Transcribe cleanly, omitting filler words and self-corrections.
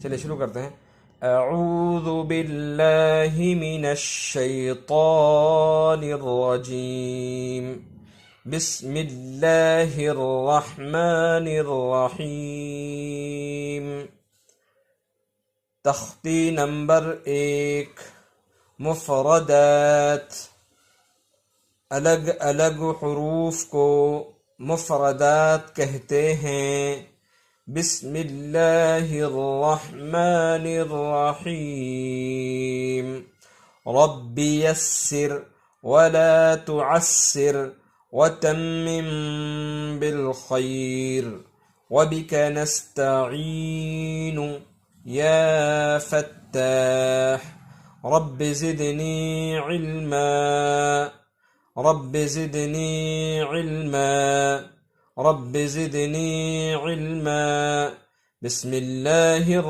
चलिए शुरू करते हैं। अऊज़ु बिल्लाहि मिनश शैतानिर रजीम। बिस्मिल्लाहिर रहमानिर रहीम। तख्ती नंबर 1, मुफ़रदात, अलग अलग हुरूफ को मुफ़रदात कहते हैं। बिस्मिल्लाहिर्रहमानिर्रहीम। रब्बि यस्सिर वला तुअस्सिर वतम्मिम बिलखैर वबिक नस्तईनु या फत्ताह। रब्बि ज़िदनी इल्मा। रब्बि ज़िदनी इल्मा। रब्बि ज़िदनी इल्मा। बिस्मिल्लाहिर